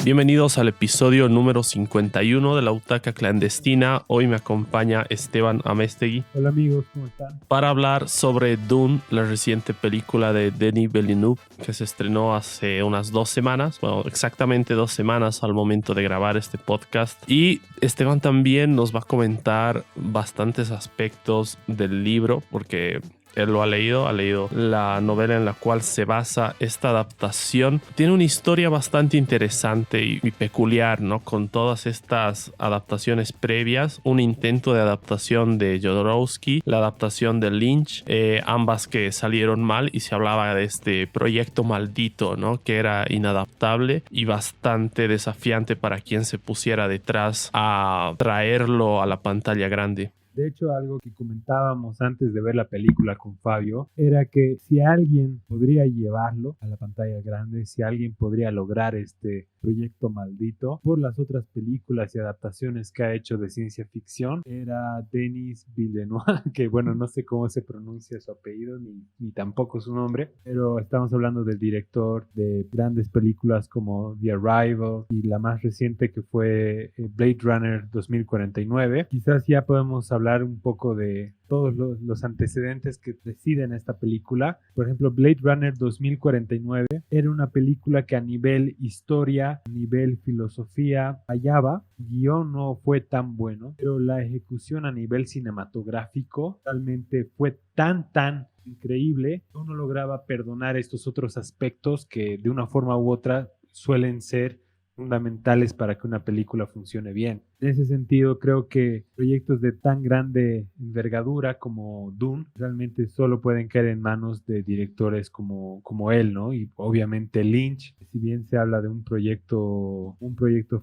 Bienvenidos al episodio número 51 de la Butaca Clandestina. Hoy me acompaña Esteban Améztegui. Hola amigos, ¿cómo están? Para hablar sobre Dune, la reciente película de Denis Villeneuve, que se estrenó hace unas 2 semanas. Bueno, exactamente 2 semanas al momento de grabar este podcast. Y Esteban también nos va a comentar bastantes aspectos del libro, porque él lo ha leído la novela en la cual se basa esta adaptación. Tiene una historia bastante interesante y peculiar, ¿no? Con todas estas adaptaciones previas, un intento de adaptación de Jodorowsky, la adaptación de Lynch, ambas que salieron mal, y se hablaba de este proyecto maldito, ¿no? Que era inadaptable y bastante desafiante para quien se pusiera detrás a traerlo a la pantalla grande. De hecho, algo que comentábamos antes de ver la película con Fabio era que si alguien podría llevarlo a la pantalla grande, si alguien podría lograr este proyecto maldito por las otras películas y adaptaciones que ha hecho de ciencia ficción, era Denis Villeneuve, que bueno, no sé cómo se pronuncia su apellido ni tampoco su nombre, pero estamos hablando del director de grandes películas como The Arrival y la más reciente que fue Blade Runner 2049. Quizás ya podemos hablar un poco de todos los antecedentes que preceden esta película. Por ejemplo, Blade Runner 2049 era una película que a nivel historia, a nivel filosofía fallaba. El guión no fue tan bueno, pero la ejecución a nivel cinematográfico realmente fue tan increíble que uno lograba perdonar estos otros aspectos que de una forma u otra suelen ser fundamentales para que una película funcione bien. En ese sentido, creo que proyectos de tan grande envergadura como Dune realmente solo pueden caer en manos de directores como él, ¿no? Y obviamente Lynch, si bien se habla de un proyecto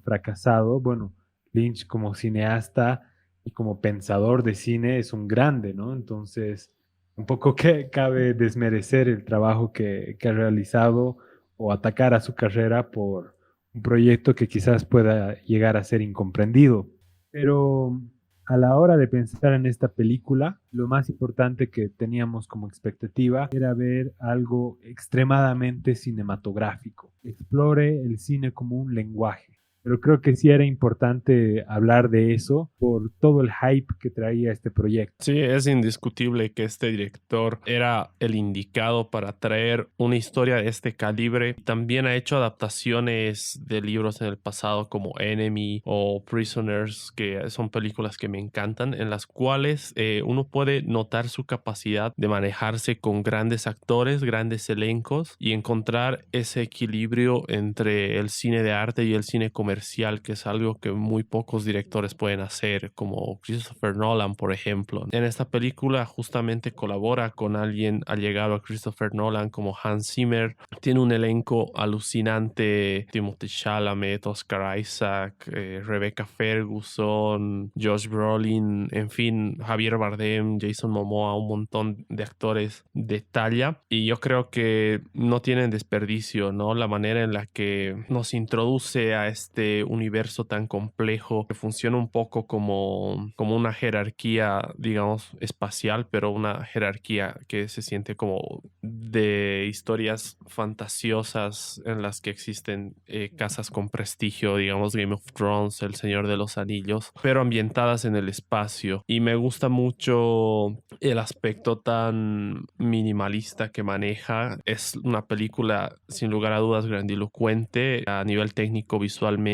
fracasado, bueno, Lynch como cineasta y como pensador de cine es un grande, ¿no? Entonces, un poco que cabe desmerecer el trabajo que ha realizado o atacar a su carrera por un proyecto que quizás pueda llegar a ser incomprendido. Pero a la hora de pensar en esta película, lo más importante que teníamos como expectativa era ver algo extremadamente cinematográfico. Explore el cine como un lenguaje. Pero creo que sí era importante hablar de eso por todo el hype que traía este proyecto. Sí, es indiscutible que este director era el indicado para traer una historia de este calibre. También ha hecho adaptaciones de libros en el pasado como Enemy o Prisoners, que son películas que me encantan, en las cuales uno puede notar su capacidad de manejarse con grandes actores, grandes elencos y encontrar ese equilibrio entre el cine de arte y el cine comercial, que es algo que muy pocos directores pueden hacer, como Christopher Nolan, por ejemplo. En esta película justamente colabora con alguien allegado a Christopher Nolan como Hans Zimmer. Tiene un elenco alucinante: Timothée Chalamet, Oscar Isaac, Rebecca Ferguson, Josh Brolin, en fin, Javier Bardem, Jason Momoa, un montón de actores de talla. Y yo creo que no tienen desperdicio, ¿no? La manera en la que nos introduce a este universo tan complejo, que funciona un poco como una jerarquía, digamos, espacial, pero una jerarquía que se siente como de historias fantasiosas en las que existen casas con prestigio, digamos Game of Thrones, El Señor de los Anillos, pero ambientadas en el espacio. Y me gusta mucho el aspecto tan minimalista que maneja. Es una película sin lugar a dudas grandilocuente a nivel técnico, visualmente,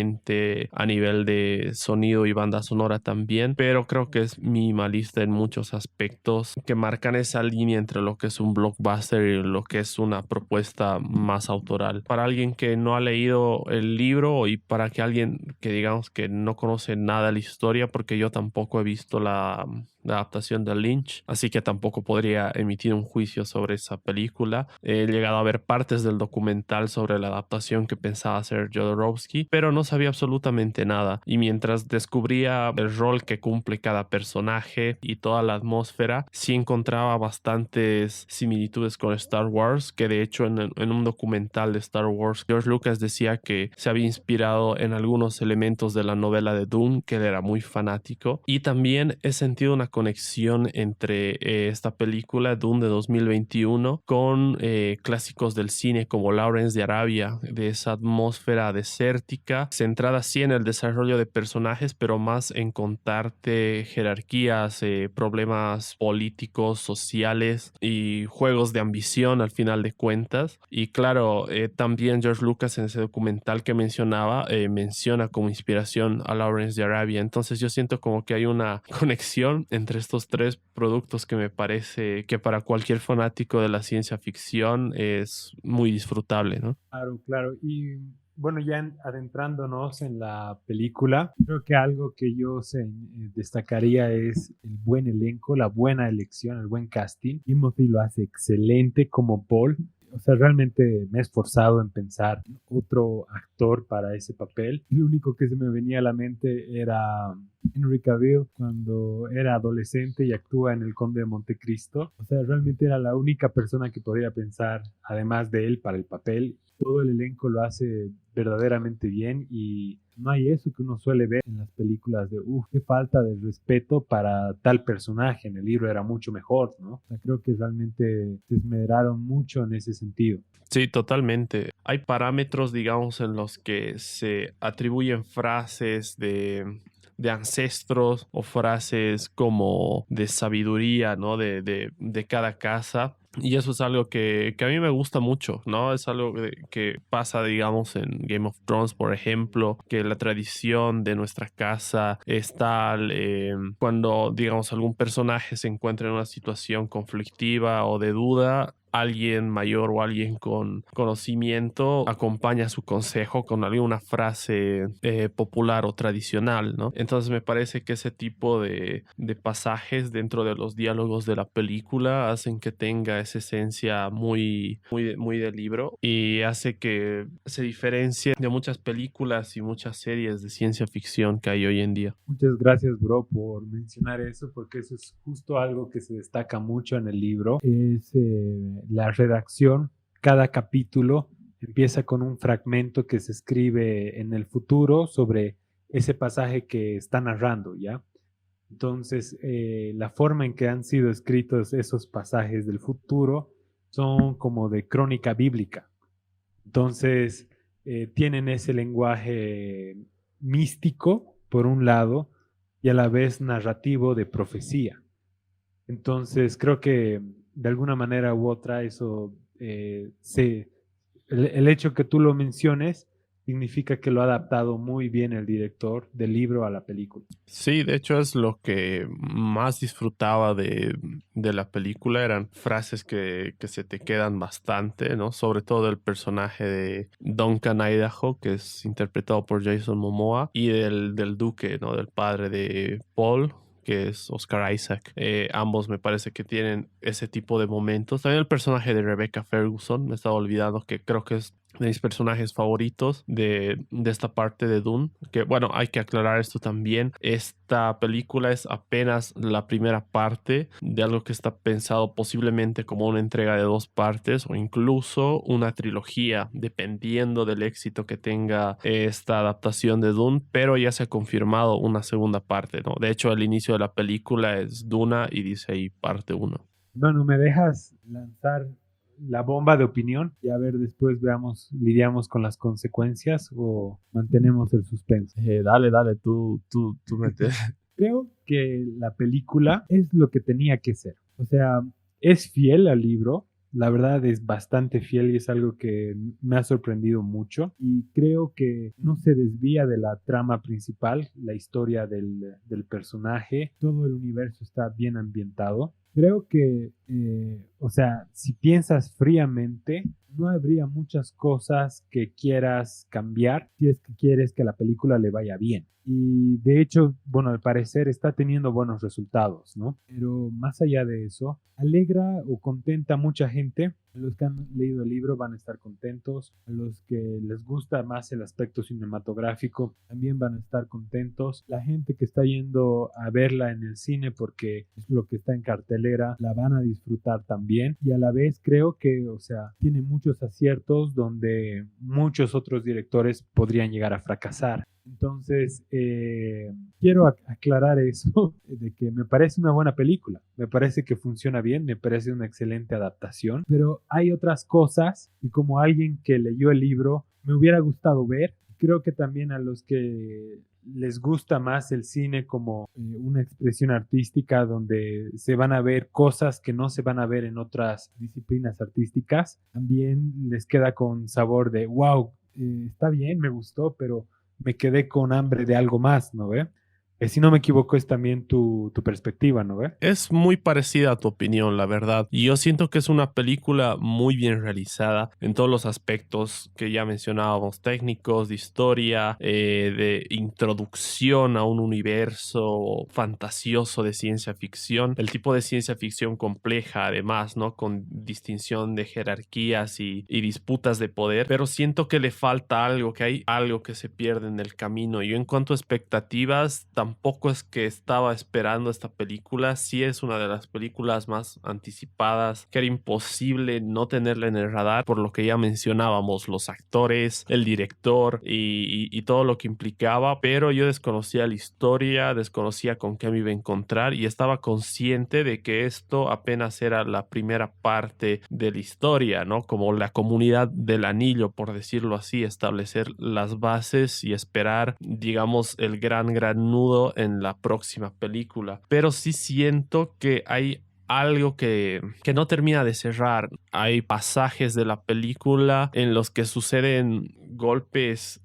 a nivel de sonido y banda sonora también, pero creo que es minimalista en muchos aspectos que marcan esa línea entre lo que es un blockbuster y lo que es una propuesta más autoral. Para alguien que no ha leído el libro, y para que alguien que digamos que no conoce nada de la historia, porque yo tampoco he visto la adaptación de Lynch, así que tampoco podría emitir un juicio sobre esa película. He llegado a ver partes del documental sobre la adaptación que pensaba hacer Jodorowsky, pero no no sabía absolutamente nada. Y mientras descubría el rol que cumple cada personaje y toda la atmósfera, sí encontraba bastantes similitudes con Star Wars, que de hecho en un documental de Star Wars, George Lucas decía que se había inspirado en algunos elementos de la novela de Dune, que él era muy fanático. Y también he sentido una conexión entre esta película, Dune de 2021, con clásicos del cine como Lawrence de Arabia, de esa atmósfera desértica, centrada sí en el desarrollo de personajes, pero más en contarte jerarquías, problemas políticos, sociales y juegos de ambición al final de cuentas. Y claro, también George Lucas en ese documental que mencionaba, menciona como inspiración a Lawrence de Arabia. Entonces yo siento como que hay una conexión entre estos tres productos que me parece que para cualquier fanático de la ciencia ficción es muy disfrutable, ¿no? Claro, claro. Y bueno, ya adentrándonos en la película, creo que algo que yo destacaría es el buen elenco, la buena elección, el buen casting. Timothy lo hace excelente como Paul. O sea, realmente me he esforzado en pensar otro actor para ese papel. El único que se me venía a la mente era Henry Cavill cuando era adolescente y actúa en El Conde de Montecristo. O sea, realmente era la única persona que podía pensar, además de él, para el papel. Todo el elenco lo hace verdaderamente bien y no hay eso que uno suele ver en las películas de, qué falta de respeto para tal personaje. En el libro era mucho mejor, ¿no? O sea, creo que realmente se esmeraron mucho en ese sentido. Sí, totalmente. Hay parámetros, digamos, en los que se atribuyen frases de ancestros o frases como de sabiduría, ¿no? De cada casa. Y eso es algo que a mí me gusta mucho, ¿no? Es algo que pasa, digamos, en Game of Thrones, por ejemplo, que la tradición de nuestra casa es tal, cuando, digamos, algún personaje se encuentra en una situación conflictiva o de duda, alguien mayor o alguien con conocimiento acompaña su consejo con alguna frase popular o tradicional, ¿no? Entonces me parece que ese tipo de pasajes dentro de los diálogos de la película hacen que tenga esa esencia muy de libro y hace que se diferencie de muchas películas y muchas series de ciencia ficción que hay hoy en día. Muchas gracias, bro, por mencionar eso, porque eso es justo algo que se destaca mucho en el libro. Es la redacción. Cada capítulo empieza con un fragmento que se escribe en el futuro sobre ese pasaje que está narrando, ¿ya? Entonces, la forma en que han sido escritos esos pasajes del futuro son como de crónica bíblica. Entonces, tienen ese lenguaje místico, por un lado, y a la vez narrativo de profecía. Entonces, creo que de alguna manera u otra eso, el hecho que tú lo menciones significa que lo ha adaptado muy bien el director del libro a la película. Sí, de hecho es lo que más disfrutaba de la película, eran frases que se te quedan bastante, ¿no? Sobre todo el personaje de Duncan Idaho, que es interpretado por Jason Momoa, y del duque, ¿no? Del padre de Paul, que es Oscar Isaac. Ambos me parece que tienen ese tipo de momentos. También el personaje de Rebecca Ferguson, me estaba olvidando que creo que es de mis personajes favoritos de esta parte de Dune. Que bueno, hay que aclarar esto también. Esta película es apenas la primera parte de algo que está pensado posiblemente como una entrega de dos partes o incluso una trilogía, dependiendo del éxito que tenga esta adaptación de Dune, pero ya se ha confirmado una segunda parte, ¿no? De hecho, el inicio de la película es Duna y dice ahí parte uno. Bueno, ¿me dejas lanzar la bomba de opinión y a ver después lidiamos con las consecuencias o mantenemos el suspenso? Dale, tú metes. Creo que la película es lo que tenía que ser. O sea, es fiel al libro. La verdad es bastante fiel y es algo que me ha sorprendido mucho. Y creo que no se desvía de la trama principal, la historia del personaje. Todo el universo está bien ambientado. Creo que, o sea, si piensas fríamente, no habría muchas cosas que quieras cambiar si es que quieres que la película le vaya bien. Y de hecho, bueno, al parecer está teniendo buenos resultados, ¿no? Pero más allá de eso, alegra o contenta a mucha gente. Los que han leído el libro van a estar contentos. A los que les gusta más el aspecto cinematográfico también van a estar contentos. La gente que está yendo a verla en el cine porque es lo que está en cartelera, la van a disfrutar también. Y a la vez creo que, o sea, tiene muchos aciertos donde muchos otros directores podrían llegar a fracasar. Entonces, quiero aclarar eso, de que me parece una buena película, me parece que funciona bien, me parece una excelente adaptación, pero hay otras cosas y como alguien que leyó el libro, me hubiera gustado ver. Creo que también a los que les gusta más el cine como una expresión artística donde se van a ver cosas que no se van a ver en otras disciplinas artísticas, también les queda con sabor de, wow, está bien, me gustó, pero me quedé con hambre de algo más, ¿no ve? Si no me equivoco, es también tu perspectiva, ¿no ve? Es muy parecida a tu opinión, la verdad. Y yo siento que es una película muy bien realizada en todos los aspectos que ya mencionábamos, técnicos, de historia, de introducción a un universo fantasioso de ciencia ficción. El tipo de ciencia ficción compleja, además, ¿no? Con distinción de jerarquías y disputas de poder. Pero siento que le falta algo, que hay algo que se pierde en el camino. Yo en cuanto a expectativas, tampoco es que estaba esperando esta película. Sí es una de las películas más anticipadas, que era imposible no tenerla en el radar por lo que ya mencionábamos, los actores, el director y todo lo que implicaba, pero yo desconocía la historia, desconocía con qué me iba a encontrar y estaba consciente de que esto apenas era la primera parte de la historia, ¿no? Como la comunidad del anillo, por decirlo así, establecer las bases y esperar, digamos, el gran nudo en la próxima película. Pero sí siento que hay algo que no termina de cerrar. Hay pasajes de la película en los que suceden golpes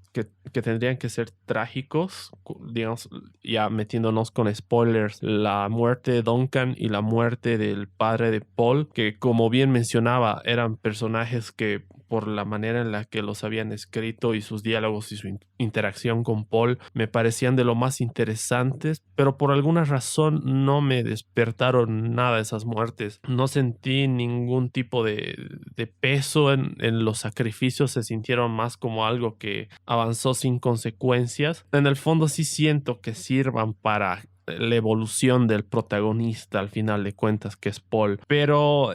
que tendrían que ser trágicos, digamos, ya metiéndonos con spoilers, la muerte de Duncan y la muerte del padre de Paul, que como bien mencionaba, eran personajes que por la manera en la que los habían escrito y sus diálogos y su interacción con Paul me parecían de lo más interesantes, pero por alguna razón no me despertaron nada esas muertes. No sentí ningún tipo de peso en los sacrificios, se sintieron más como algo que avanzó sin consecuencias. En el fondo sí siento que sirvan para la evolución del protagonista al final de cuentas, que es Paul, pero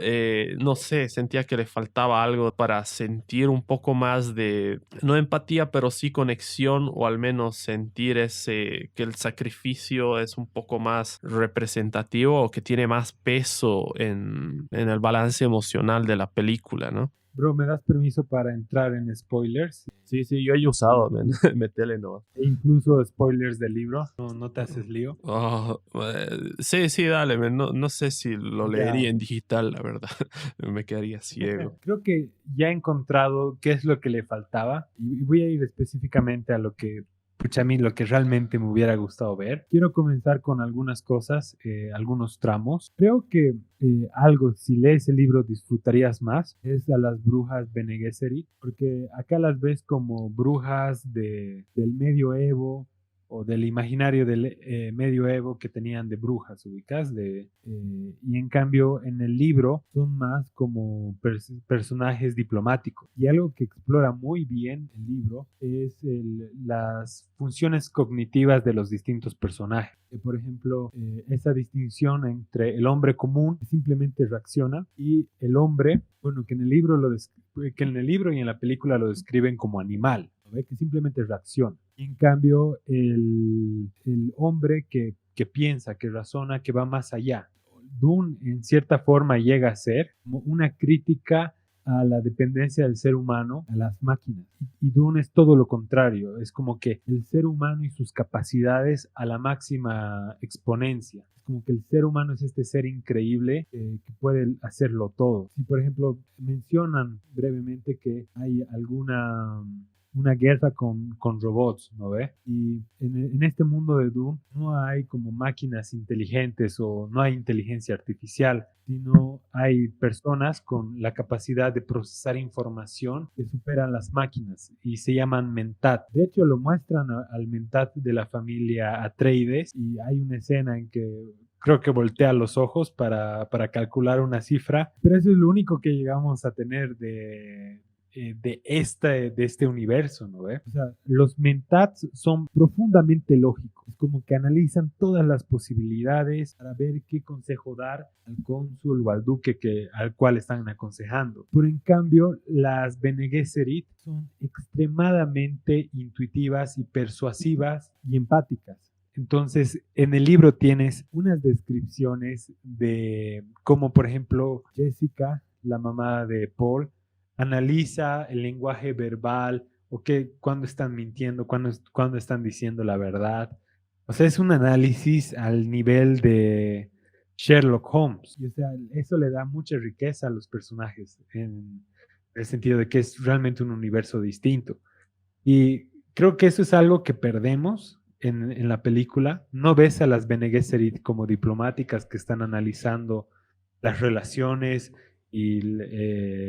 no sé, sentía que le faltaba algo para sentir un poco más de, no empatía, pero sí conexión, o al menos sentir ese, que el sacrificio es un poco más representativo o que tiene más peso en el balance emocional de la película, ¿no? Bro, ¿me das permiso para entrar en spoilers? Sí, sí, yo he usado, man. Metele no. E incluso spoilers del libro. No, no te haces lío. Oh, sí, sí, dale, man. No, no sé si lo Ya. leería en digital, la verdad. Me quedaría ciego. Creo que ya he encontrado qué es lo que le faltaba y voy a ir específicamente a lo que, pucha, a mí lo que realmente me hubiera gustado ver. Quiero comenzar con algunas cosas, algunos tramos. Creo que algo, si lees el libro, disfrutarías más, es a las brujas Bene Gesserit, porque acá las ves como brujas del medioevo o del imaginario del medioevo que tenían de brujas ubicas y en cambio en el libro son más como personajes diplomáticos y algo que explora muy bien el libro es las funciones cognitivas de los distintos personajes. Por ejemplo, esa distinción entre el hombre común que simplemente reacciona y el hombre, bueno, que en el libro que en el libro y en la película lo describen como animal, ¿no? Que simplemente reacciona. Y en cambio, el hombre que piensa, que razona, que va más allá. Dune, en cierta forma, llega a ser como una crítica a la dependencia del ser humano a las máquinas. Y Dune es todo lo contrario, es como que el ser humano y sus capacidades a la máxima exponencia. Es como que el ser humano es este ser increíble que puede hacerlo todo. Si por ejemplo mencionan brevemente que hay alguna una guerra con robots, ¿no ve? Y en este mundo de Doom no hay como máquinas inteligentes o no hay inteligencia artificial, sino hay personas con la capacidad de procesar información que superan las máquinas y se llaman Mentat. De hecho, lo muestran al Mentat de la familia Atreides y hay una escena en que creo que voltea los ojos para calcular una cifra, pero eso es lo único que llegamos a tener de este universo, ¿no ve? O sea, los mentats son profundamente lógicos, como que analizan todas las posibilidades para ver qué consejo dar al cónsul o al duque al cual están aconsejando. Pero en cambio, las Bene Gesserit son extremadamente intuitivas y persuasivas y empáticas. Entonces, en el libro tienes unas descripciones de cómo, por ejemplo, Jessica, la mamá de Paul, analiza el lenguaje verbal o cuándo están mintiendo, cuándo están diciendo la verdad. O sea, es un análisis al nivel de Sherlock Holmes. Y, o sea, eso le da mucha riqueza a los personajes en el sentido de que es realmente un universo distinto. Y creo que eso es algo que perdemos en la película. No ves a las Bene Gesserit como diplomáticas que están analizando las relaciones y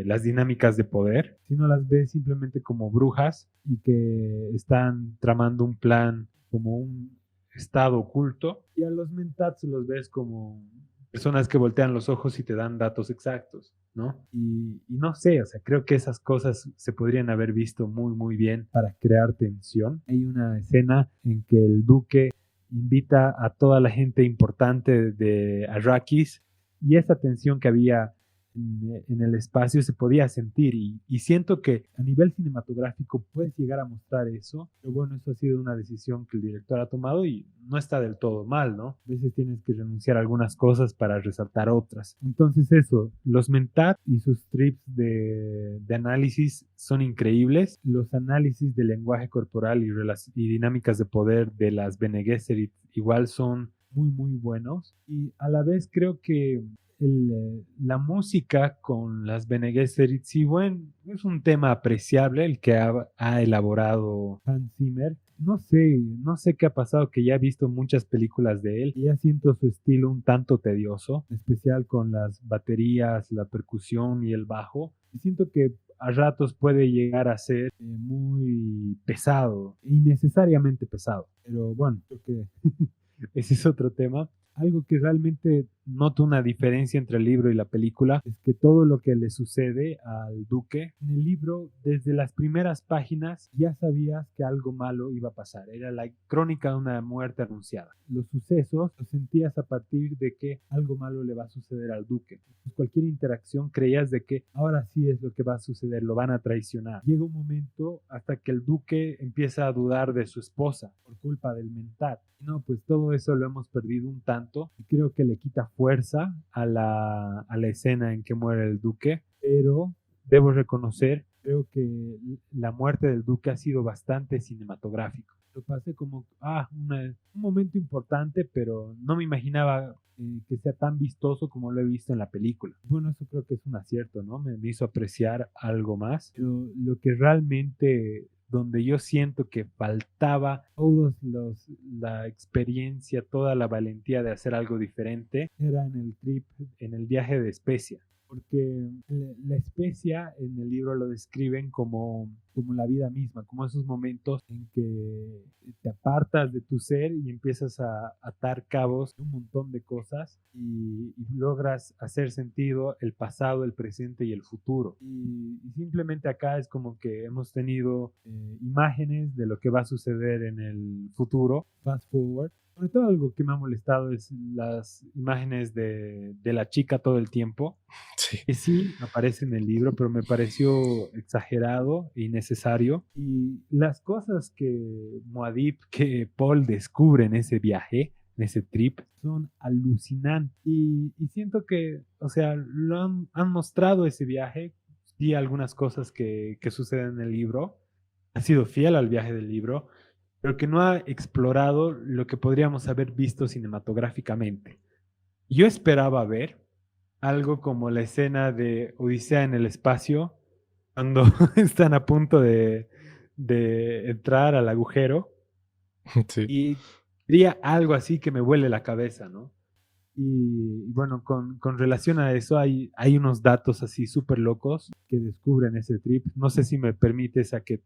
las dinámicas de poder, sino las ves simplemente como brujas y que están tramando un plan como un estado oculto. Y a los mentats los ves como personas que voltean los ojos y te dan datos exactos, ¿no? Y no sé, o sea, creo que esas cosas se podrían haber visto muy, muy bien para crear tensión. Hay una escena en que el duque invita a toda la gente importante de Arrakis y esa tensión que había en el espacio se podía sentir y siento que a nivel cinematográfico puedes llegar a mostrar eso, pero bueno, eso ha sido una decisión que el director ha tomado y no está del todo mal, ¿no? A veces tienes que renunciar a algunas cosas para resaltar otras. Entonces eso, los Mentat y sus trips de análisis son increíbles. Los análisis del lenguaje corporal y dinámicas de poder de las Bene Gesserit igual son muy, muy buenos y a la vez creo que la música con las Bene Gesserit, sí, bueno, es un tema apreciable el que ha elaborado Hans Zimmer. No sé qué ha pasado, que ya he visto muchas películas de él y ya siento su estilo un tanto tedioso, en especial con las baterías, la percusión y el bajo. Y siento que a ratos puede llegar a ser muy pesado, innecesariamente pesado. Pero bueno, creo que ese es otro tema. Algo que realmente noto una diferencia entre el libro y la película es que todo lo que le sucede al duque en el libro, desde las primeras páginas ya sabías que algo malo iba a pasar. Era la crónica de una muerte anunciada. Los sucesos los sentías a partir de que algo malo le va a suceder al duque. Pues cualquier interacción creías de que ahora sí es lo que va a suceder, lo van a traicionar. Llega un momento hasta que el duque empieza a dudar de su esposa por culpa del mentat. No, pues todo eso lo hemos perdido un tanto y creo que le quita fuerza a la escena en que muere el duque, pero debo reconocer, creo que la muerte del duque ha sido bastante cinematográfico. Lo pasé como, un momento importante, pero no me imaginaba que sea tan vistoso como lo he visto en la película. Bueno, eso creo que es un acierto, ¿no? Me hizo apreciar algo más, pero lo que realmente donde yo siento que faltaba la experiencia, toda la valentía de hacer algo diferente, era en el trip, en el viaje de Especia. Porque la especia en el libro lo describen como la vida misma, como esos momentos en que te apartas de tu ser y empiezas a atar cabos de un montón de cosas y logras hacer sentido el pasado, el presente y el futuro. Y simplemente acá es como que hemos tenido imágenes de lo que va a suceder en el futuro, fast forward. Sobre todo algo que me ha molestado es las imágenes de la chica todo el tiempo. Sí. Que sí aparece en el libro, pero me pareció exagerado e innecesario. Y las cosas que Paul descubre en ese viaje, en ese trip, son alucinantes. Y siento que, o sea, han mostrado ese viaje y algunas cosas que suceden en el libro. Ha sido fiel al viaje del libro, pero que no ha explorado lo que podríamos haber visto cinematográficamente. Yo esperaba ver algo como la escena de Odisea en el espacio, cuando están a punto de entrar al agujero Sí. y diría algo así que me vuele la cabeza, ¿no? Y bueno, con relación a eso hay unos datos así súper locos que descubren ese trip. No sé si me permites a que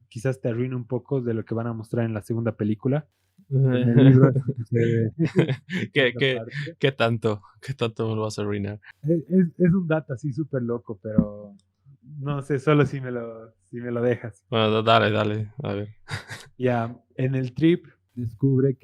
quizás te arruine un poco de lo que van a mostrar en la segunda película. En el libro eso sucede en ¿Qué, esa qué, parte. qué tanto? ¿Qué tanto me lo vas a arruinar? Es un dato así súper loco, pero no sé, solo si me lo dejas. Bueno, dale, dale, a ver. Ya, en el trip descubre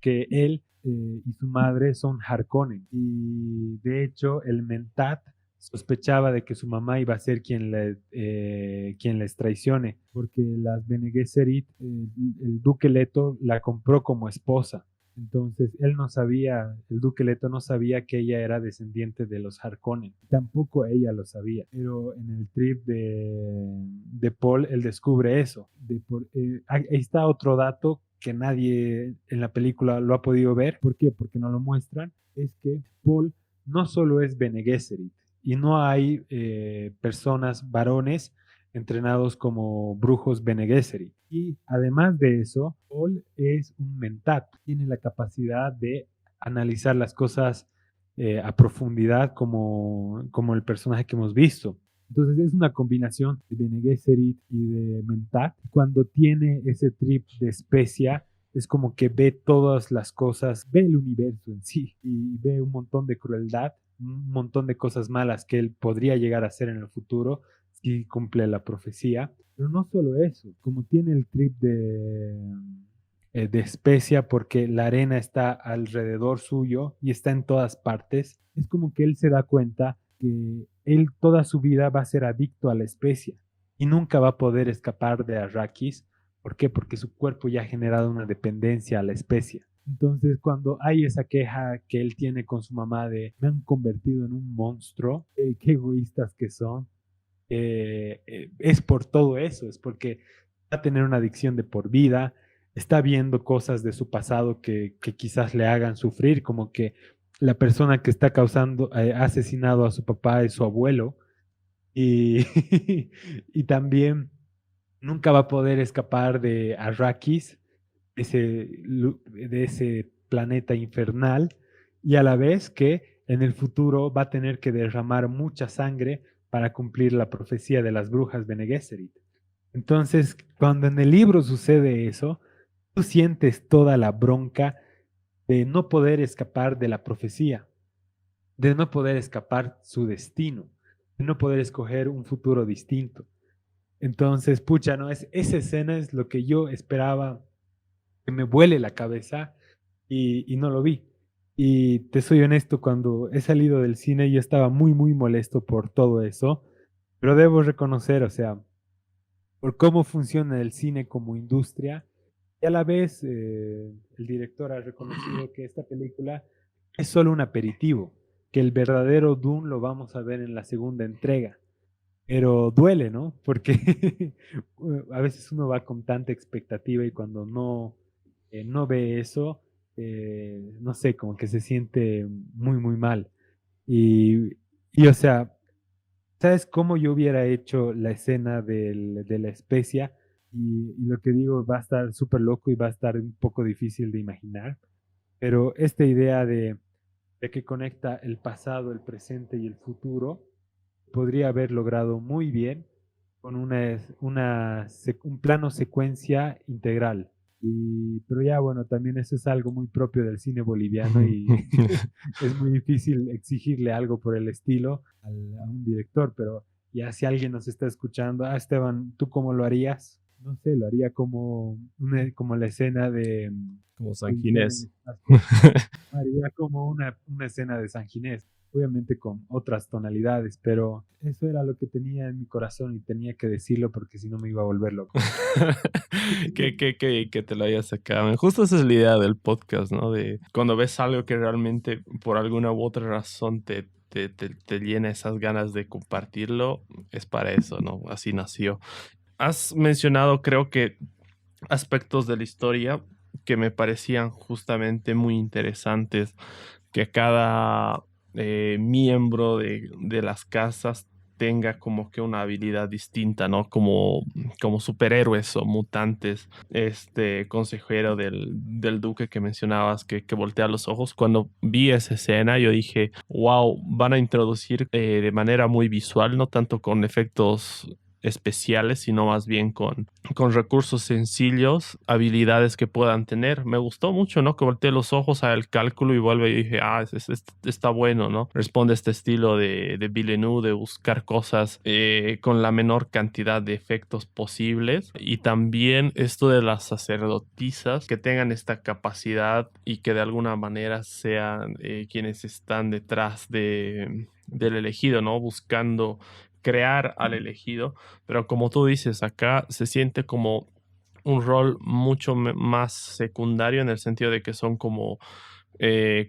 que él y su madre son Harkonnen. Y de hecho, el Mentat sospechaba de que su mamá iba a ser quien les traicione, porque las Bene Gesserit, el duque Leto la compró como esposa. Entonces, él no sabía, el duque Leto no sabía que ella era descendiente de los Harkonnen. Tampoco ella lo sabía. Pero en el trip de Paul, él descubre eso. Ahí está otro dato que nadie en la película lo ha podido ver. ¿Por qué? Porque no lo muestran. Es que Paul no solo es Bene Gesserit y no hay personas, varones, entrenados como brujos Bene Gesserit. Y además de eso, Paul es un mentat, tiene la capacidad de analizar las cosas a profundidad como el personaje que hemos visto. Entonces es una combinación de Bene Gesserit y de Mentat. Cuando tiene ese trip de especia, es como que ve todas las cosas, ve el universo en sí y ve un montón de crueldad, un montón de cosas malas que él podría llegar a hacer en el futuro si cumple la profecía. Pero no solo eso, como tiene el trip de especia porque la arena está alrededor suyo y está en todas partes, es como que él se da cuenta que él toda su vida va a ser adicto a la especia y nunca va a poder escapar de Arrakis. ¿Por qué? Porque su cuerpo ya ha generado una dependencia a la especia. Entonces, cuando hay esa queja que él tiene con su mamá de me han convertido en un monstruo, qué egoístas que son, es por todo eso, es porque va a tener una adicción de por vida, está viendo cosas de su pasado que quizás le hagan sufrir, como que la persona que está causando, ha asesinado a su papá es su abuelo, y, y también nunca va a poder escapar de Arrakis, de ese planeta infernal, y a la vez que en el futuro va a tener que derramar mucha sangre para cumplir la profecía de las brujas Bene Gesserit. Entonces, cuando en el libro sucede eso, tú sientes toda la bronca de no poder escapar de la profecía, de no poder escapar su destino, de no poder escoger un futuro distinto. Entonces, pucha, ¿no? Esa escena es lo que yo esperaba que me vuele la cabeza y no lo vi. Y te soy honesto, cuando he salido del cine yo estaba muy, muy molesto por todo eso, pero debo reconocer, o sea, por cómo funciona el cine como industria, y a la vez el director ha reconocido que esta película es solo un aperitivo, que el verdadero Dune lo vamos a ver en la segunda entrega. Pero duele, ¿no? Porque a veces uno va con tanta expectativa y cuando no ve eso, no sé, como que se siente muy, muy mal. Y, o sea, ¿sabes cómo yo hubiera hecho la escena de la especia? Y lo que digo va a estar súper loco y va a estar un poco difícil de imaginar, pero esta idea de que conecta el pasado, el presente y el futuro podría haber logrado muy bien con un plano secuencia integral. Pero ya, bueno, también eso es algo muy propio del cine boliviano y es muy difícil exigirle algo por el estilo a un director, pero ya si alguien nos está escuchando, Esteban, ¿tú cómo lo harías? No sé, lo haría como la escena de Como San Odisea en el Ginés. espacio. Haría como una escena de San Ginés, obviamente con otras tonalidades, pero eso era lo que tenía en mi corazón y tenía que decirlo porque si no me iba a volver loco. Que te lo hayas sacado. Justo esa es la idea del podcast, ¿no? De cuando ves algo que realmente por alguna u otra razón te llena esas ganas de compartirlo, es para eso, ¿no? Así nació. Has mencionado, creo que, aspectos de la historia que me parecían justamente muy interesantes, que cada miembro de las casas tenga como que una habilidad distinta, ¿no? Como superhéroes o mutantes. Este consejero del duque que mencionabas que voltea los ojos, cuando vi esa escena yo dije, wow, van a introducir de manera muy visual, no tanto con efectos especiales, sino más bien con recursos sencillos, habilidades que puedan tener. Me gustó mucho, ¿no? Que volteé los ojos al cálculo y vuelve y dije, está bueno, ¿no? Responde a este estilo de Villeneuve de buscar cosas con la menor cantidad de efectos posibles. Y también esto de las sacerdotisas que tengan esta capacidad y que de alguna manera sean quienes están detrás del elegido, ¿no? Buscando crear al elegido, pero como tú dices, acá se siente como un rol mucho más secundario en el sentido de que son como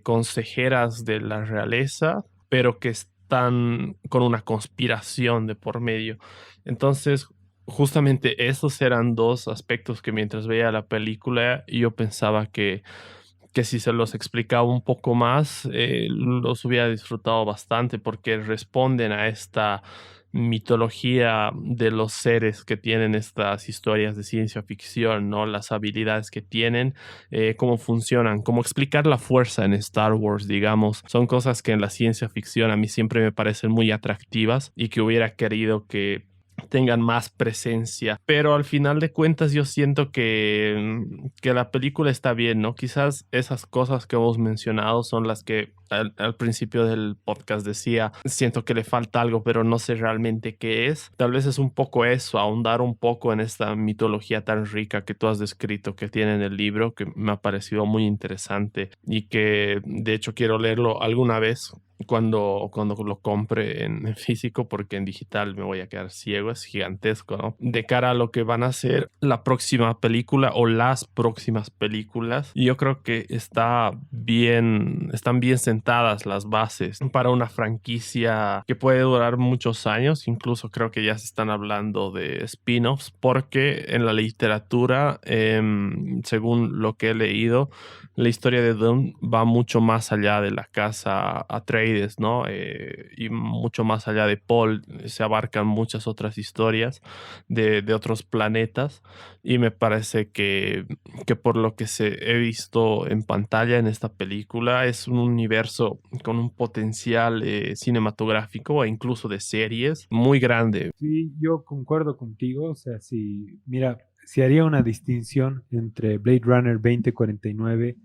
consejeras de la realeza, pero que están con una conspiración de por medio. Entonces, justamente esos eran dos aspectos que mientras veía la película yo pensaba que si se los explicaba un poco más, los hubiera disfrutado bastante porque responden a esta mitología de los seres que tienen estas historias de ciencia ficción, ¿no? Las habilidades que tienen, cómo funcionan, cómo explicar la fuerza en Star Wars, digamos. Son cosas que en la ciencia ficción a mí siempre me parecen muy atractivas y que hubiera querido que tengan más presencia, pero al final de cuentas yo siento que la película está bien, ¿no? Quizás esas cosas que hemos mencionado son las que al principio del podcast decía, siento que le falta algo, pero no sé realmente qué es. Tal vez es un poco eso, ahondar un poco en esta mitología tan rica que tú has descrito, que tiene en el libro, que me ha parecido muy interesante y que de hecho quiero leerlo alguna vez cuando lo compre en físico, porque en digital me voy a quedar ciego, es gigantesco, ¿no? De cara a lo que van a ser la próxima película o las próximas películas, yo creo que están bien sentadas las bases para una franquicia que puede durar muchos años, incluso creo que ya se están hablando de spin-offs, porque en la literatura, según lo que he leído, la historia de Dune va mucho más allá de la casa Atreides, ¿no? Y mucho más allá de Paul, se abarcan muchas otras historias de otros planetas y me parece que por lo que he visto en pantalla en esta película es un universo con un potencial cinematográfico e incluso de series muy grande. Sí, yo concuerdo contigo, o sea, mira, si haría una distinción entre Blade Runner 2049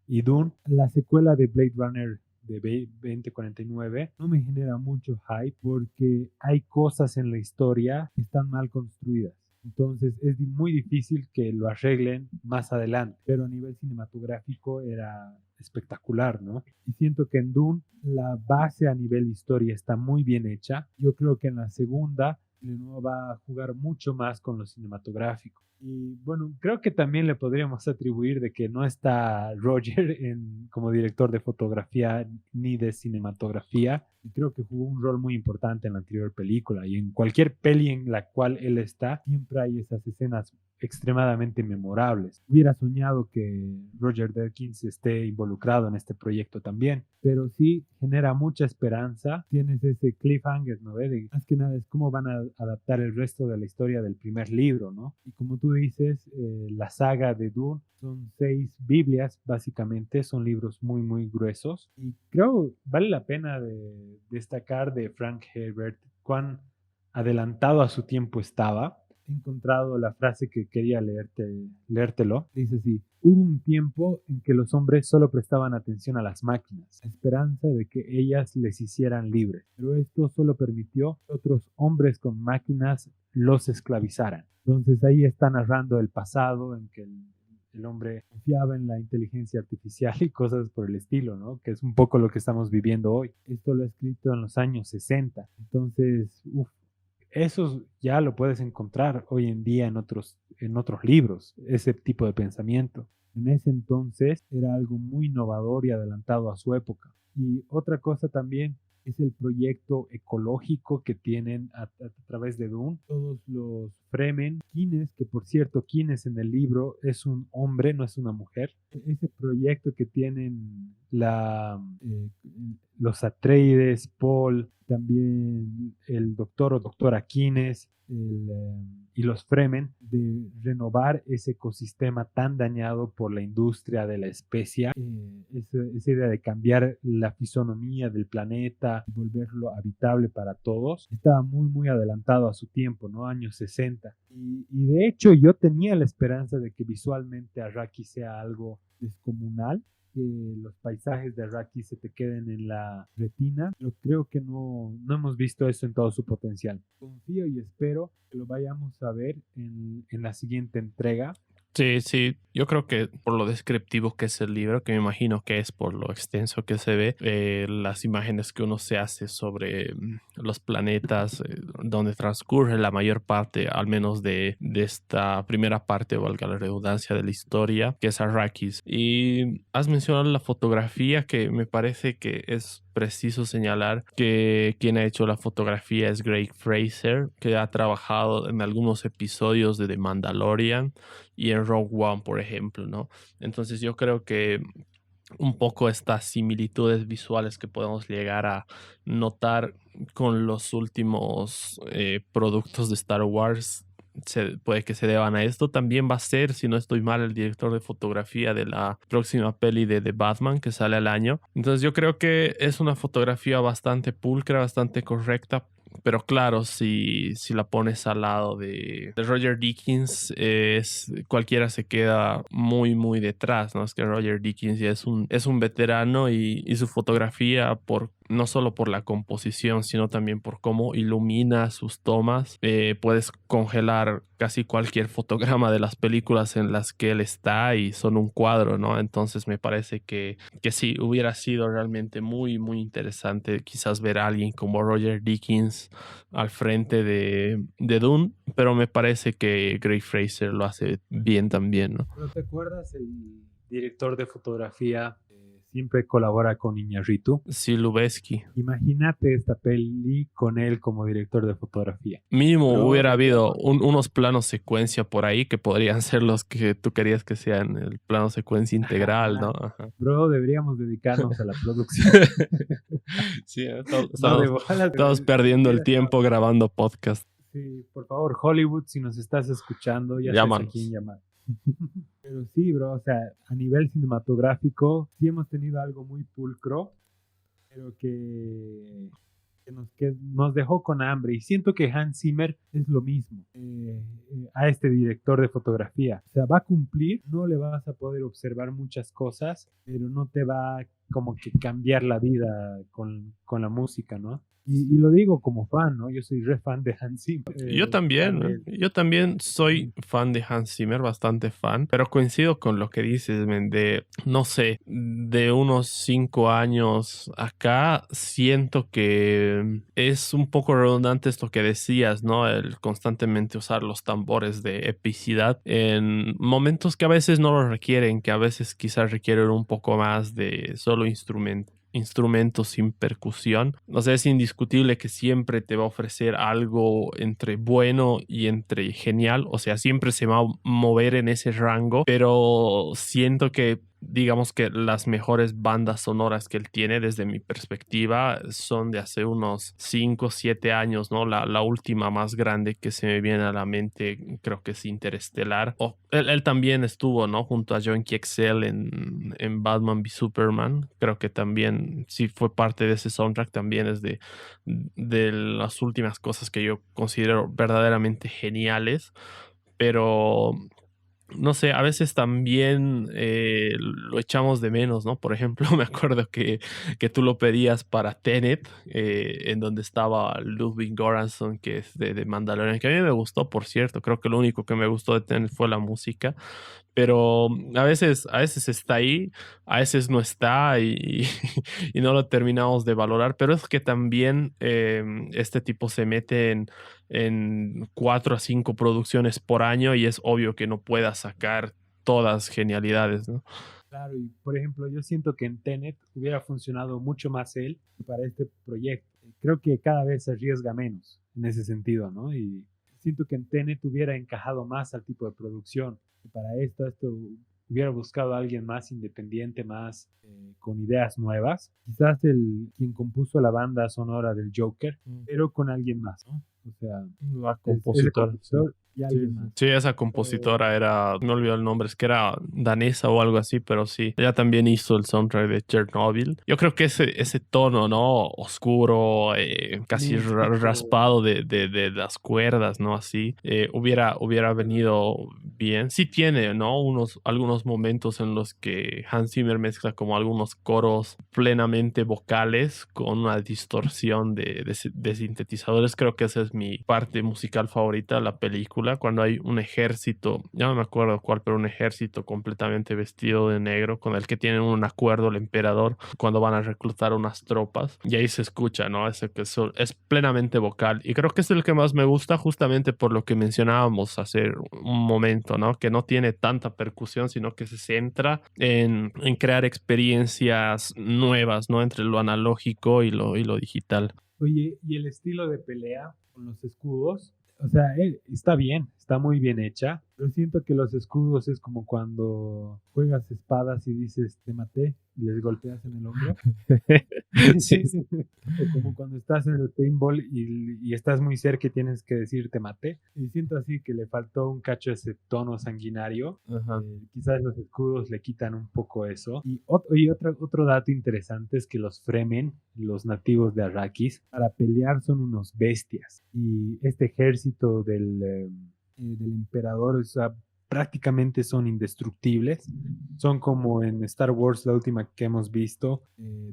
y Dune, la secuela de Blade Runner de 2049 no me genera mucho hype porque hay cosas en la historia que están mal construidas. Entonces es muy difícil que lo arreglen más adelante, pero a nivel cinematográfico era espectacular, ¿no? Y siento que en Dune la base a nivel historia está muy bien hecha. Yo creo que en la segunda Villeneuve va a jugar mucho más con lo cinematográfico. Y bueno, creo que también le podríamos atribuir de que no está Roger como director de fotografía ni de cinematografía. Y creo que jugó un rol muy importante en la anterior película. Y en cualquier peli en la cual él está, siempre hay esas escenas extremadamente memorables. Hubiera soñado que Roger Deakins esté involucrado en este proyecto también, pero sí genera mucha esperanza. Tienes ese cliffhanger, ¿no? Más que nada es cómo van a adaptar el resto de la historia del primer libro, ¿no? Y como tú dices, la saga de Dune son 6 Biblias, básicamente, son libros muy, muy gruesos. Y creo vale la pena destacar de Frank Herbert cuán adelantado a su tiempo estaba. He encontrado la frase que quería leértelo. Dice así: hubo un tiempo en que los hombres solo prestaban atención a las máquinas, a esperanza de que ellas les hicieran libres, pero esto solo permitió que otros hombres con máquinas los esclavizaran. Entonces ahí está narrando el pasado en que el hombre confiaba en la inteligencia artificial y cosas por el estilo, ¿no? Que es un poco lo que estamos viviendo hoy. Esto lo ha escrito en los años 60. Entonces, eso ya lo puedes encontrar hoy en día en otros libros, ese tipo de pensamiento. En ese entonces era algo muy innovador y adelantado a su época. Y otra cosa también es el proyecto ecológico que tienen a través de Dune. Todos los Fremen, Kines, que por cierto, Kines en el libro es un hombre, no es una mujer. Ese proyecto que tienen los Atreides, Paul, también el doctor o doctora Kines, y los Fremen, de renovar ese ecosistema tan dañado por la industria de la especia, esa idea de cambiar la fisonomía del planeta, volverlo habitable para todos, estaba muy, muy adelantado a su tiempo, ¿no? Años 60. Y de hecho yo tenía la esperanza de que visualmente Arrakis sea algo descomunal, que los paisajes de Arrakis se te queden en la retina, pero creo que no hemos visto eso en todo su potencial. Confío y espero que lo vayamos a ver en la siguiente entrega. Sí, sí, yo creo que por lo descriptivo que es el libro, que me imagino que es por lo extenso que se ve, las imágenes que uno se hace sobre los planetas donde transcurre la mayor parte, al menos de esta primera parte, valga la redundancia, de la historia, que es Arrakis. Y has mencionado la fotografía, que me parece que es preciso señalar que quien ha hecho la fotografía es Greig Fraser, que ha trabajado en algunos episodios de The Mandalorian y en Rogue One, por ejemplo, ¿no? Entonces yo creo que un poco estas similitudes visuales que podemos llegar a notar con los últimos productos de Star Wars puede que se deban a esto. También va a ser, si no estoy mal, el director de fotografía de la próxima peli de The Batman que sale al año. Entonces yo creo que es una fotografía bastante pulcra, bastante correcta. Pero claro, si la pones al lado de Roger Deakins, cualquiera se queda muy, muy detrás, ¿no? Es que Roger Deakins ya es un veterano y su fotografía, no solo por la composición, sino también por cómo ilumina sus tomas, puedes congelar casi cualquier fotograma de las películas en las que él está y son un cuadro, ¿no? Entonces me parece que sí, hubiera sido realmente muy, muy interesante quizás ver a alguien como Roger Deakins al frente de Dune, pero me parece que Greig Fraser lo hace bien también, ¿no? ¿Pero te acuerdas el director de fotografía siempre colabora con Iñárritu? Sí, Lubeski. Imagínate esta peli con él como director de fotografía. Mínimo Bro, hubiera habido unos planos secuencia por ahí que podrían ser los que tú querías que sean el plano secuencia integral, ¿no? Ajá. Bro, deberíamos dedicarnos a la producción. Sí, Estamos perdiendo el tiempo grabando podcast. Sí, por favor, Hollywood, si nos estás escuchando, ya sabes a quién llamar. Pero sí, bro, o sea, a nivel cinematográfico, sí hemos tenido algo muy pulcro, pero que nos dejó con hambre. Y siento que Hans Zimmer es lo mismo a este director de fotografía. O sea, va a cumplir, no le vas a poder observar muchas cosas, pero no te va como que cambiar la vida con la música, ¿no? Y lo digo como fan, ¿no? Yo soy re fan de Hans Zimmer. Yo también soy fan de Hans Zimmer, bastante fan, pero coincido con lo que dices, no sé, de unos 5 años acá, siento que es un poco redundante esto que decías, ¿no? El constantemente usar los tambores de epicidad en momentos que a veces no lo requieren, que a veces quizás requieren un poco más de solo instrumentos sin percusión. O sea, es indiscutible que siempre te va a ofrecer algo entre bueno y entre genial. O sea, siempre se va a mover en ese rango, pero siento que digamos que las mejores bandas sonoras que él tiene desde mi perspectiva son de hace unos 5 o 7 años, ¿no? La última más grande que se me viene a la mente creo que es Interestelar. Él también estuvo, ¿no? Junto a John Excel en Batman v Superman. Creo que también sí fue parte de ese soundtrack. También es de las últimas cosas que yo considero verdaderamente geniales. Pero no sé, a veces también lo echamos de menos, ¿no? Por ejemplo, me acuerdo que tú lo pedías para Tenet, en donde estaba Ludwig Göransson, que es de Mandalorian, que a mí me gustó, por cierto. Creo que lo único que me gustó de Tenet fue la música, pero a veces está ahí, a veces no está y no lo terminamos de valorar. Pero es que también este tipo se mete en 4 a 5 producciones por año y es obvio que no pueda sacar todas genialidades, ¿no? Claro, y por ejemplo, yo siento que en Tenet hubiera funcionado mucho más él que para este proyecto. Creo que cada vez se arriesga menos en ese sentido, ¿no? Y siento que en Tenet hubiera encajado más al tipo de producción. Y para esto hubiera buscado a alguien más independiente, más con ideas nuevas. Quizás quien compuso la banda sonora del Joker, pero con alguien más, ¿no? O sea, La es el compositora, sí. compositor y Sí, alguien sí. más. Sí, esa Pero compositora era, me olvidó el nombre, es que era danesa o algo así, pero sí, ella también hizo el soundtrack de Chernobyl. Yo creo que ese tono, ¿no? Oscuro, casi místico. raspado de las cuerdas, ¿no? Así, hubiera venido bien. Sí tiene, ¿no? Algunos momentos en los que Hans Zimmer mezcla como algunos coros plenamente vocales con una distorsión de sintetizadores. Creo que esa es mi parte musical favorita de la película, cuando hay un ejército, ya no me acuerdo cuál, pero un ejército completamente vestido de negro con el que tienen un acuerdo el emperador cuando van a reclutar unas tropas y ahí se escucha, ¿no? Ese que es plenamente vocal y creo que es el que más me gusta justamente por lo que mencionábamos hace un momento, ¿no? Que no tiene tanta percusión, sino que se centra en crear experiencias nuevas, ¿no? Entre lo analógico y lo digital. Oye, y el estilo de pelea con los escudos, o sea, está bien, está muy bien hecha, pero siento que los escudos es como cuando juegas espadas y dices, te maté, y les golpeas en el hombro. Sí, O como cuando estás en el paintball y estás muy cerca y tienes que decir te maté. Y siento así que le faltó un cacho ese tono sanguinario. ajá. Quizás los escudos le quitan un poco eso. Y otro dato interesante es que los Fremen, los nativos de Arrakis, para pelear son unos bestias. Y este ejército del emperador, o sea, prácticamente son indestructibles. Son como en Star Wars, la última que hemos visto.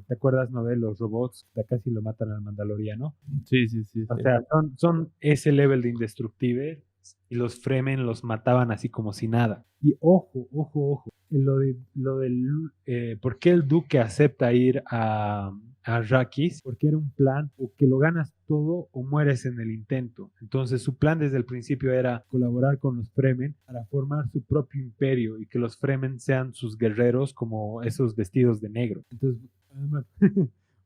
¿Te acuerdas, no? De los robots, que casi lo matan al Mandaloriano. Sí, sí, sí, O sí. sea, son ese level de indestructible y los Fremen los mataban así como si nada. Y ojo, ojo, ojo, ¿por qué el duque acepta ir a Arrakis? Porque era un plan o que lo ganas todo o mueres en el intento. Entonces su plan desde el principio era colaborar con los Fremen para formar su propio imperio y que los Fremen sean sus guerreros como esos vestidos de negro. Entonces, además,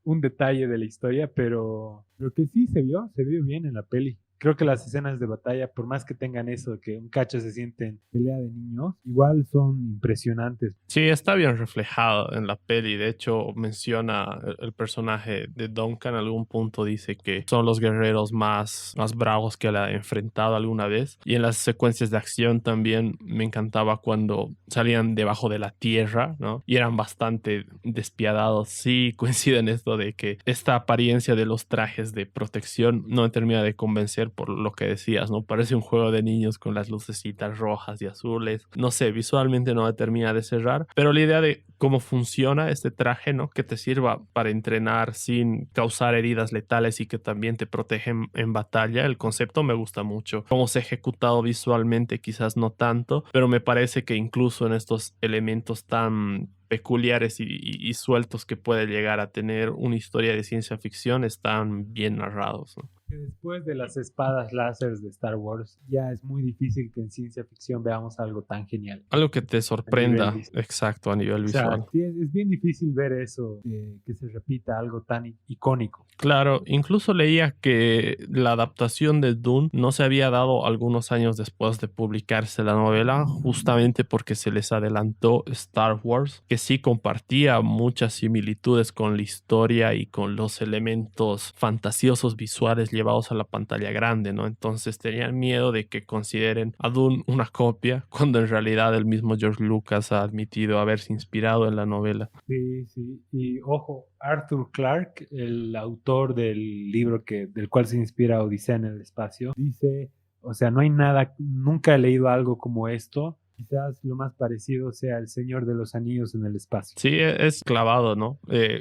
un detalle de la historia, pero que sí se vio bien en la peli. Creo que las escenas de batalla, por más que tengan eso, que un cacho se siente en pelea de niños, igual son impresionantes. Sí, está bien reflejado en la peli. De hecho, menciona el personaje de Duncan. En algún punto dice que son los guerreros más bravos que él ha enfrentado alguna vez. Y en las secuencias de acción también me encantaba cuando salían debajo de la tierra, ¿no? Y eran bastante despiadados. Sí, coincide en esto de que esta apariencia de los trajes de protección no me termina de convencer por lo que decías, ¿no? Parece un juego de niños con las lucecitas rojas y azules. No sé, visualmente no me termina de cerrar, pero la idea de cómo funciona este traje, ¿no? Que te sirva para entrenar sin causar heridas letales y que también te protege en batalla, el concepto me gusta mucho. Cómo se ha ejecutado visualmente, quizás no tanto, pero me parece que incluso en estos elementos tan peculiares y sueltos que puede llegar a tener una historia de ciencia ficción están bien narrados, ¿no? Que después de las espadas láser de Star Wars, ya es muy difícil que en ciencia ficción veamos algo tan genial Algo que te a nivel sorprenda, visual. exacto, a nivel O sea, visual. sí, es bien difícil ver eso, que se repita algo tan icónico. Claro, incluso leía que la adaptación de Dune no se había dado algunos años después de publicarse la novela, justamente porque se les adelantó Star Wars, que sí compartía muchas similitudes con la historia y con los elementos fantasiosos visuales llevados a la pantalla grande, ¿no? Entonces tenían miedo de que consideren a Dune una copia, cuando en realidad el mismo George Lucas ha admitido haberse inspirado en la novela. Sí, sí. Y ojo, Arthur Clarke, el autor del libro del cual se inspira Odisea en el espacio, dice, o sea, no hay nada, nunca he leído algo como esto. Quizás lo más parecido sea El Señor de los Anillos en el espacio. Sí, es clavado, ¿no?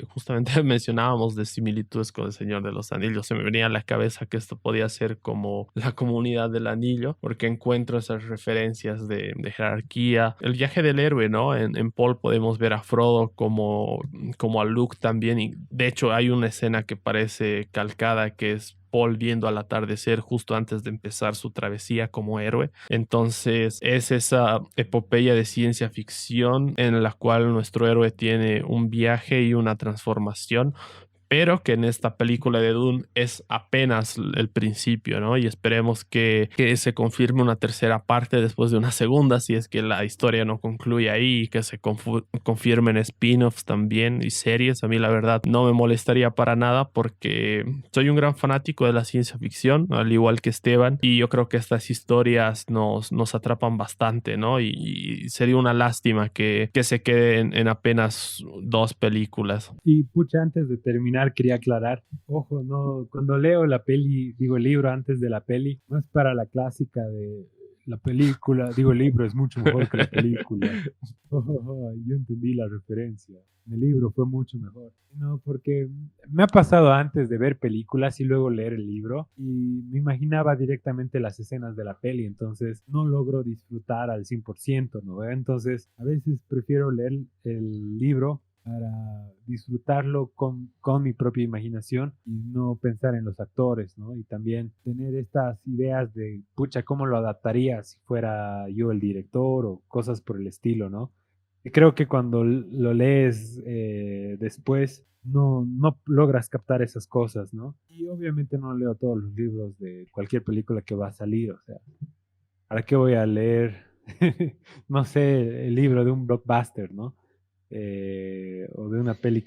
Justamente mencionábamos de similitudes con el Señor de los Anillos. Se me venía a la cabeza que esto podía ser como la comunidad del anillo, porque encuentro esas referencias de jerarquía. El viaje del héroe, ¿no? En Paul podemos ver a Frodo como a Luke también. Y de hecho hay una escena que parece calcada, que es Paul viendo al atardecer justo antes de empezar su travesía como héroe. Entonces es esa epopeya de ciencia ficción en la cual nuestro héroe tiene un viaje y una transformación, pero que en esta película de Dune es apenas el principio, ¿no? Y esperemos que se confirme una tercera parte después de una segunda, si es que la historia no concluye ahí, y que se confirmen spin-offs también y series. A mí la verdad no me molestaría para nada porque soy un gran fanático de la ciencia ficción, al igual que Esteban, y yo creo que estas historias nos atrapan bastante, ¿no? Y sería una lástima que se queden en apenas 2 películas. Y pucha, antes de terminar, quería aclarar, ojo, no, cuando leo la peli, digo el libro antes de la peli, no es para la clásica de la película, digo el libro es mucho mejor que la película. Yo entendí la referencia. El libro fue mucho mejor. No, porque me ha pasado antes de ver películas y luego leer el libro y me imaginaba directamente las escenas de la peli, entonces no logro disfrutar al 100%, ¿no? Entonces a veces prefiero leer el libro para disfrutarlo con mi propia imaginación y no pensar en los actores, ¿no? Y también tener estas ideas de, pucha, ¿cómo lo adaptaría si fuera yo el director o cosas por el estilo, ¿no? Y creo que cuando lo lees después, no logras captar esas cosas, ¿no? Y obviamente no leo todos los libros de cualquier película que va a salir, o sea, ¿para qué voy a leer, no sé, el libro de un blockbuster, ¿no? O de una peli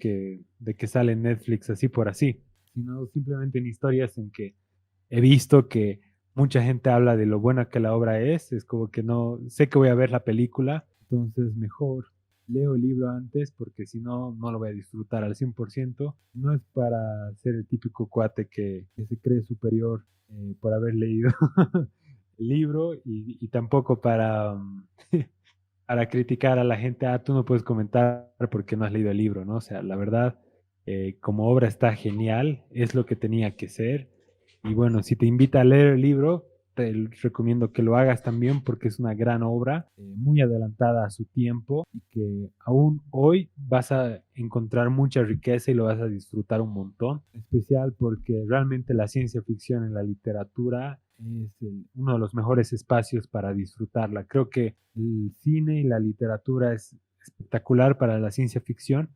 de que sale en Netflix así por así, sino simplemente en historias en que he visto que mucha gente habla de lo buena que la obra es como que no, sé que voy a ver la película, entonces mejor leo el libro antes porque si no, no lo voy a disfrutar al 100%. No es para ser el típico cuate que se cree superior por haber leído el libro y tampoco para criticar a la gente, tú no puedes comentar porque no has leído el libro, ¿no? O sea, la verdad, como obra está genial, es lo que tenía que ser. Y bueno, si te invita a leer el libro, te recomiendo que lo hagas también porque es una gran obra, muy adelantada a su tiempo y que aún hoy vas a encontrar mucha riqueza y lo vas a disfrutar un montón, en especial porque realmente la ciencia ficción en la literatura es uno de los mejores espacios para disfrutarla. Creo que el cine y la literatura es espectacular para la ciencia ficción.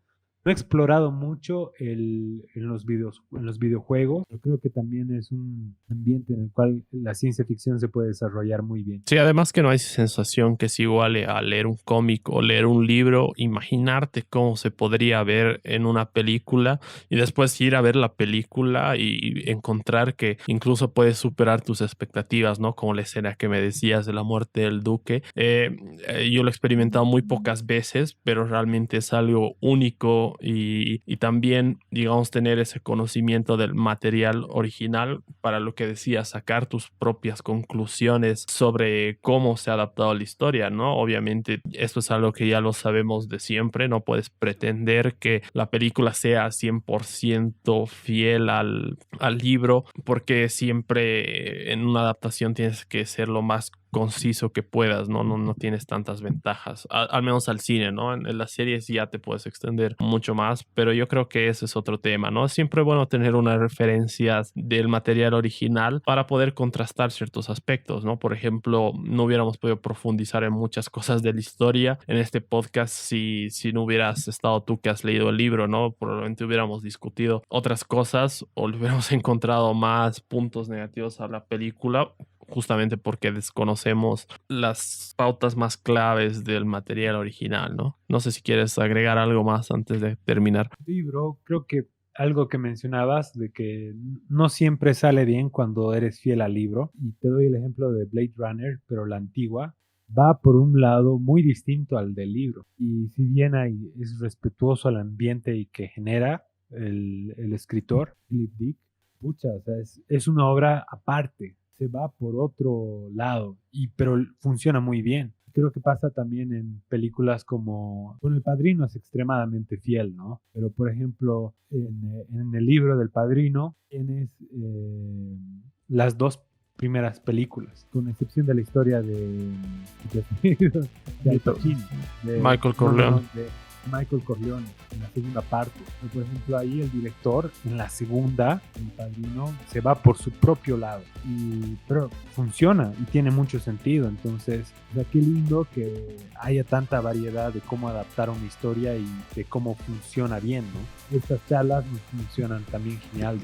No he explorado mucho en los videojuegos, pero creo que también es un ambiente en el cual la ciencia ficción se puede desarrollar muy bien. Sí, además que no hay sensación que es igual a leer un cómic o leer un libro, imaginarte cómo se podría ver en una película y después ir a ver la película y encontrar que incluso puedes superar tus expectativas, ¿no? Como la escena que me decías de la muerte del duque. Yo lo he experimentado muy pocas veces, pero realmente es algo único y también, digamos, tener ese conocimiento del material original para lo que decías, sacar tus propias conclusiones sobre cómo se ha adaptado la historia, ¿no? Obviamente esto es algo que ya lo sabemos de siempre, no puedes pretender que la película sea 100% fiel al libro, porque siempre en una adaptación tienes que ser lo más conciso que puedas, no tienes tantas ventajas, al menos al cine, ¿no? En las series ya te puedes extender mucho más, pero yo creo que ese es otro tema, ¿no? Es siempre bueno tener unas referencias del material original para poder contrastar ciertos aspectos, ¿no? Por ejemplo, no hubiéramos podido profundizar en muchas cosas de la historia en este podcast si no hubieras estado tú que has leído el libro, ¿no? Probablemente hubiéramos discutido otras cosas o le hubiéramos encontrado más puntos negativos a la película, justamente porque desconocemos las pautas más claves del material original, ¿no? No sé si quieres agregar algo más antes de terminar. Sí, bro, creo que algo que mencionabas de que no siempre sale bien cuando eres fiel al libro, y te doy el ejemplo de Blade Runner, pero la antigua, va por un lado muy distinto al del libro. Y si bien es respetuoso al ambiente y que genera el escritor, Philip Dick, pucha, o sea, es una obra aparte, se va por otro lado, pero funciona muy bien. Creo que pasa también en películas como, bueno, El Padrino es extremadamente fiel, ¿no? Pero por ejemplo, en el libro del Padrino tienes las dos primeras películas, con excepción de la historia de Al Pacino, Michael Corleone. Michael Corleone en la segunda parte. Por ejemplo, ahí el director en la segunda, El Padrino, se va por su propio lado. Pero funciona y tiene mucho sentido. Entonces, o sea, qué lindo que haya tanta variedad de cómo adaptar una historia y de cómo funciona bien, ¿no? Estas charlas nos funcionan también genial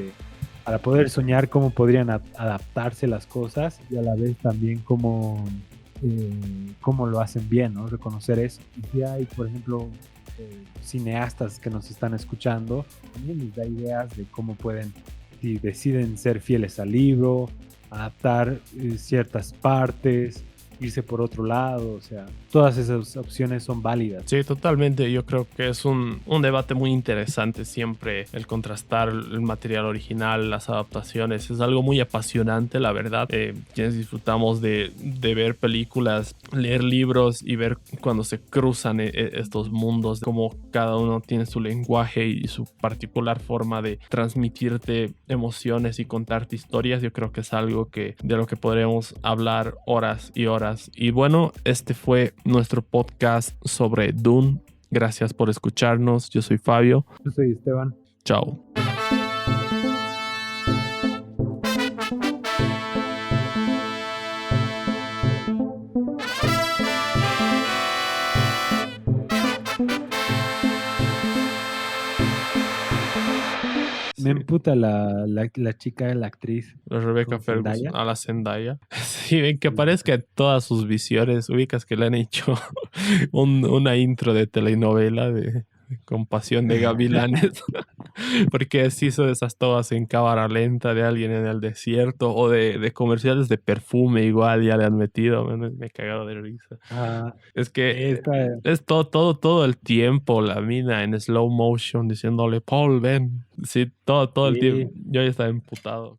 para poder soñar cómo podrían adaptarse las cosas y a la vez también cómo lo hacen bien, ¿no? Reconocer eso. Y si hay, por ejemplo, cineastas que nos están escuchando, también les da ideas de cómo pueden, si deciden ser fieles al libro, adaptar ciertas partes, irse por otro lado, o sea, todas esas opciones son válidas. Sí, totalmente. Yo creo que es un debate muy interesante siempre el contrastar el material original, las adaptaciones. Es algo muy apasionante, la verdad. Quienes disfrutamos de ver películas, leer libros y ver cuando se cruzan estos mundos, cómo cada uno tiene su lenguaje y su particular forma de transmitirte emociones y contarte historias. Yo creo que es algo de lo que podremos hablar horas y horas. Y bueno, este fue nuestro podcast sobre Dune. Gracias por escucharnos. Yo soy Fabio. Yo soy Esteban. Chao. Me emputa la chica, la actriz. La Rebecca Ferguson, Zendaya. a la Zendaya. Sí, ven que aparezca en todas sus visiones. Ubicas que le han hecho una intro de telenovela con Pasión de Gavilanes. Porque se hizo de esas tomas en cámara lenta de alguien en el desierto o de comerciales de perfume igual ya le han metido. Me he cagado de risa. Es que es todo el tiempo la mina en slow motion diciéndole Paul, ven. Sí, todo el tiempo. Yo ya estaba emputado.